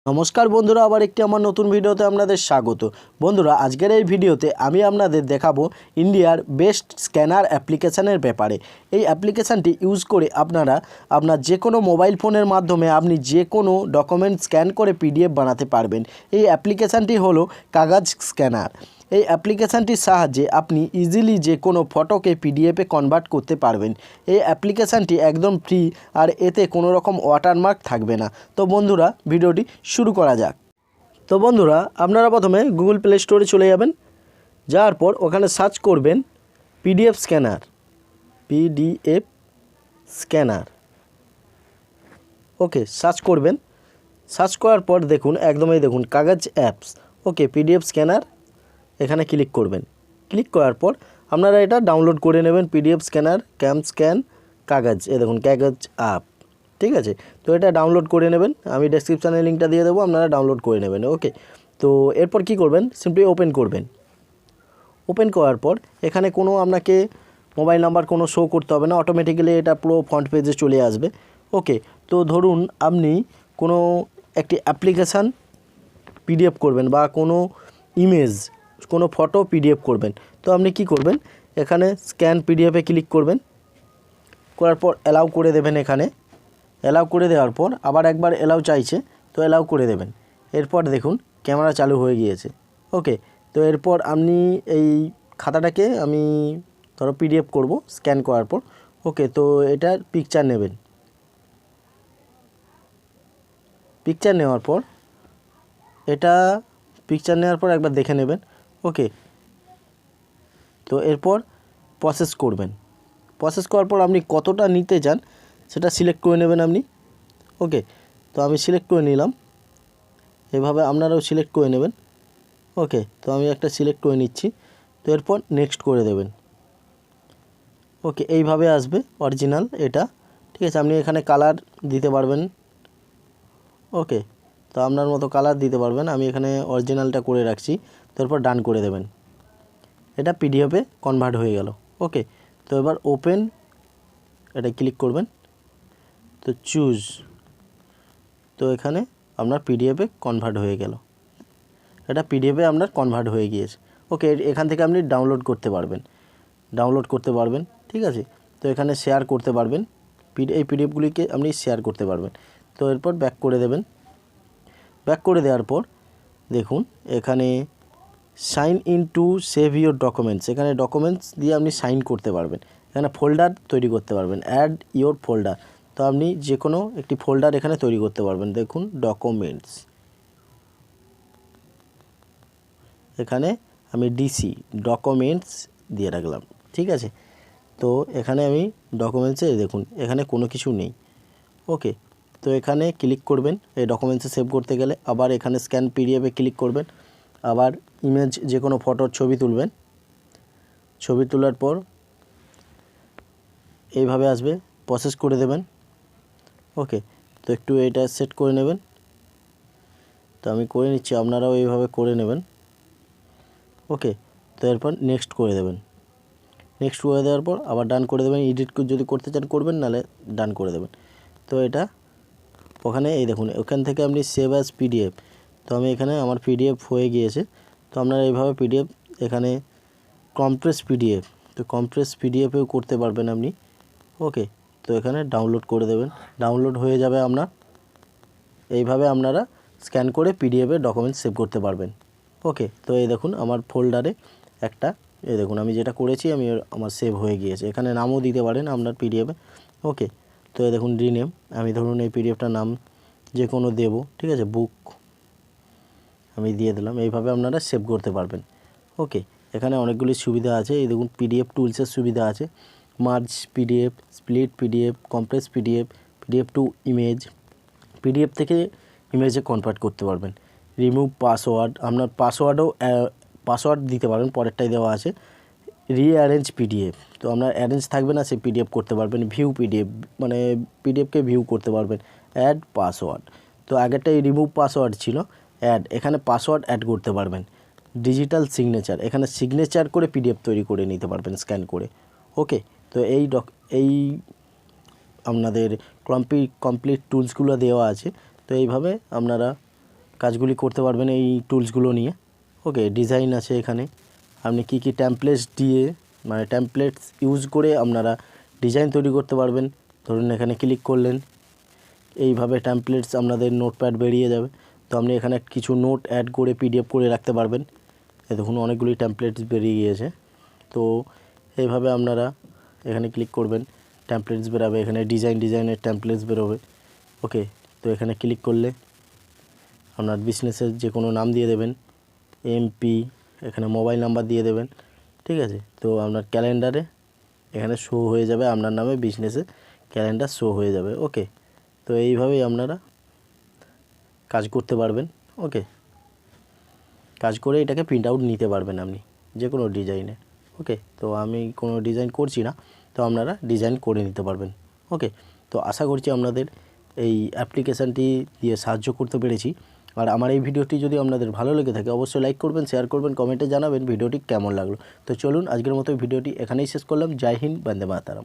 নমস্কার বন্ধুরা, আবার একটি আমার নতুন ভিডিওতে আপনাদের স্বাগত। বন্ধুরা, আজকের এই ভিডিওতে আমি আপনাদের দেখাবো ইন্ডিয়ার বেস্ট স্ক্যানার অ্যাপ্লিকেশানের ব্যাপারে। এই অ্যাপ্লিকেশানটি ইউজ করে আপনার যে কোনো মোবাইল ফোনের মাধ্যমে আপনি যে কোনো ডকুমেন্ট স্ক্যান করে পিডিএফ বানাতে পারবেন। এই অ্যাপ্লিকেশানটি হলো কাগজ স্ক্যানার। এই অ্যাপ্লিকেশানটির সাহায্যে আপনি ইজিলি যে কোনো ফটোকে পিডিএফে কনভার্ট করতে পারবেন। এই অ্যাপ্লিকেশানটি একদম ফ্রি, আর এতে কোনো রকম ওয়াটারমার্ক থাকবে না। তো বন্ধুরা, ভিডিওটি শুরু করা যাক। তো বন্ধুরা, আপনারা প্রথমে গুগল প্লে স্টোরে চলে যাবেন। যাওয়ার পর ওখানে সার্চ করবেন পিডিএফ স্ক্যানার। পিডিএফ স্ক্যানার ওকে, সার্চ করবেন। সার্চ করার পর দেখুন, একদমই দেখুন কাগজ অ্যাপস। ওকে, পিডিএফ স্ক্যানার এখানে ক্লিক করবেন। ক্লিক করার পর আপনারা এটা ডাউনলোড করে নেবেন। পিডিএফ স্ক্যানার ক্যাম স্ক্যান কাগজ, দেখুন কাগজ অ্যাপ। ঠিক আছে, তো এটা ডাউনলোড করে নেবেন। আমি ডেসক্রিপশানে লিঙ্কটা দিয়ে দেবো, আপনারা ডাউনলোড করে নেবেন। ওকে, তো এরপর কি করবেন, সিম্পলি ওপেন করবেন। ওপেন করার পর এখানে কোনো আপনাকে মোবাইল নাম্বার কোনো শো করতে হবে না, অটোমেটিক্যালি এটা পুরো ফ্রন্ট পেজে চলে আসবে। ওকে, তো ধরুন আপনি কোনো একটি অ্যাপ্লিকেশান পিডিএফ করবেন বা কোনো ইমেজ, কোনো ফটো পিডিএফ করবেন। তো আপনি কি করবেন, এখানে স্ক্যান পিডিএফে ক্লিক করবেন। করার পর অ্যালাউ করে দেবেন। এখানে অ্যালাউ করে দেওয়ার পর আবার একবার অ্যালাউ চাইছে, তো অ্যালাউ করে দেবেন। এরপর দেখুন ক্যামেরা চালু হয়ে গিয়েছে। ওকে, তো এরপর আপনি এই খাতাটাকে আমি ধরো পিডিএফ করব স্ক্যান করার পর। ওকে, তো এটার পিকচার নেবেন। পিকচার নেওয়ার পর একবার দেখে নেবেন। ওকে, তো এরপর প্রসেস করবেন। প্রসেস করার পর আপনি কতটা নিতে চান সেটা সিলেক্ট করে নেবেন আপনি। ওকে, তো আমি সিলেক্ট করে নিলাম। এভাবে আপনারাও সিলেক্ট করে নেবেন। ওকে, তো আমি একটা সিলেক্ট করে নিচ্ছি। তো এরপর নেক্সট করে দেবেন। ওকে, এইভাবে আসবে অরিজিনাল এটা। ঠিক আছে, আপনি এখানে কালার দিতে পারবেন। ওকে, তো আপনার মতো কালার দিতে পারবেন। আমি এখানে অরিজিনালটা করে রাখছি। তারপর ডান করে দেবেন। এটা পিডিএফে কনভার্ট হয়ে গেল। ওকে, তো এবার ওপেন এটা ক্লিক করবেন। তো চুজ, তো এখানে আপনার পিডিএফে কনভার্ট হয়ে গেল। এটা পিডিএফে আপনার কনভার্ট হয়ে গিয়েছে। ওকে, এখান থেকে আপনি ডাউনলোড করতে পারবেন। ঠিক আছে, তো এখানে শেয়ার করতে পারবেন। এই পিডিএফগুলিকে আপনি শেয়ার করতে পারবেন। তো এরপর ব্যাক করে দেবেন। ব্যাক করে দেওয়ার পর দেখুন এখানে sign in to save your documents, এখানে ডকুমেন্টস দিয়ে আপনি সাইন করতে পারবেন। এখানে ফোল্ডার তৈরি করতে পারবেন, অ্যাড ইউর ফোল্ডার। তো আপনি যে কোনো একটি ফোল্ডার এখানে তৈরি করতে পারবেন। দেখুন ডকুমেন্টস, এখানে আমি ডিসি ডকুমেন্টস দিয়ে রাখলাম। ঠিক আছে, তো এখানে আমি ডকুমেন্টসে দেখুন এখানে কোনো কিছু নেই। ওকে, তো এখানে ক্লিক করবেন এই ডকুমেন্টসে সেভ করতে গেলে। আবার এখানে স্ক্যান পিডিএফে ক্লিক করবেন। আবার ইমেজ যে কোনো ফটোর ছবি তুলবেন। ছবি তোলার পর এইভাবে আসবে, প্রসেস করে দেবেন। ওকে, তো একটু এটা সেট করে নেবেন। তো আমি করে নিচ্ছি, আপনারাও এইভাবে করে নেবেন। ওকে, তো এরপর নেক্সট করে দেবেন। নেক্সট করে দেওয়ার পর আবার ডান করে দেবেন। এডিট যদি করতে চান করবেন, নাহলে ডান করে দেবেন। তো এটা ওখানে এই দেখুন ওখান থেকে আপনি সেভ অ্যাজ পিডিএফ। তো আমি এখানে আমার পিডিএফ হয়ে গিয়েছে। তো আপনারা এইভাবে পিডিএফ এখানে কম্প্রেস পিডিএফ, তো কম্প্রেস পিডিএফেও করতে পারবেন আপনি। ওকে, তো এখানে ডাউনলোড করে দেবেন। ডাউনলোড হয়ে যাবে আপনার। এইভাবে আপনারা স্ক্যান করে পিডিএফে ডকুমেন্টস সেভ করতে পারবেন। ওকে, তো এই দেখুন আমার ফোল্ডারে একটা, এই দেখুন আমি যেটা করেছি আমার সেভ হয়ে গিয়েছে। এখানে নামও দিতে পারেন আপনার পিডিএফে। ওকে, তো এই দেখুন রিনেম, আমি ধরুন এই পিডিএফটার নাম যে কোনো দেবো। ঠিক আছে, বুক আমি দিয়ে দিলাম। এইভাবে আপনারা সেভ করতে পারবেন। ওকে, এখানে অনেকগুলি সুবিধা আছে। এই দেখুন পিডিএফ টুলসের সুবিধা আছে, merge PDF, split PDF, compress PDF, PDF two image, PDF থেকে ইমেজে কনভার্ট করতে পারবেন। রিমুভ পাসওয়ার্ড, আপনার পাসওয়ার্ড দিতে পারেন, পরেরটাই দেওয়া আছে। রিঅ্যারেঞ্জ পিডিএফ, তো আপনার অ্যারেঞ্জ থাকবে না, সেই পিডিএফ করতে পারবেন। ভিউ পিডিএফ, মানে পিডিএফকে ভিউ করতে পারবেন। অ্যাড পাসওয়ার্ড, তো আগেরটাই রিমুভ পাসওয়ার্ড ছিল, অ্যাড, এখানে পাসওয়ার্ড অ্যাড করতে পারবেন। ডিজিটাল সিগনেচার, এখানে সিগনেচার করে পিডিএফ তৈরি করে নিতে পারবেন স্ক্যান করে। ওকে, তো এই আপনাদের কমপ্লিট টুলসগুলো দেওয়া আছে। তো এইভাবে আপনারা কাজগুলি করতে পারবেন এই টুলসগুলো নিয়ে। ওকে, ডিজাইন আছে এখানে, আপনি কি কি টেমপ্লেটস দিয়ে মানে টেমপ্লেটস ইউজ করে আপনারা ডিজাইন তৈরি করতে পারবেন। ধরুন এখানে ক্লিক করলেন, এইভাবে টেমপ্লেটস আপনাদের নোটপ্যাড বেরিয়ে যাবে। তো আপনি এখানে কিছু নোট অ্যাড করে পিডিএফ করে রাখতে পারবেন। এই দেখুন অনেকগুলি টেমপ্লেটস বেরিয়ে গিয়েছে। তো এইভাবে আপনারা এখানে ক্লিক করবেন, টেমপ্লেটস বেরোবে, এখানে ডিজাইনের টেমপ্লেটস বেরোবে। ওকে, তো এখানে ক্লিক করলে আপনার বিজনেসের যে কোনো নাম দিয়ে দেবেন, এমপি, এখানে মোবাইল নাম্বার দিয়ে দেবেন। ঠিক আছে, তো আপনার ক্যালেন্ডারে এখানে শো হয়ে যাবে, আপনার নামে বিজনেসে ক্যালেন্ডার শো হয়ে যাবে। ওকে, তো এইভাবেই আপনারা কাজ করতে পারবেন। ওকে, কাজ করে এটাকে প্রিন্ট আউট নিতে পারবেন আপনি যে কোনো ডিজাইনে। ওকে, তো আমি কোনো ডিজাইন করছি না, তো আপনারা ডিজাইন করে নিতে পারবেন। ওকে, তো আশা করছি আপনাদের এই অ্যাপ্লিকেশানটি দিয়ে সাহায্য করতে পেরেছি। আর আমার এই ভিডিওটি যদি আপনাদের ভালো লেগে থাকে অবশ্যই লাইক করবেন, শেয়ার করবেন, কমেন্টে জানাবেন ভিডিওটি কেমন লাগলো। তো চলুন আজকের মতো ভিডিওটি এখানেই শেষ করলাম। জয় হিন্দ, বন্দে মাতরম।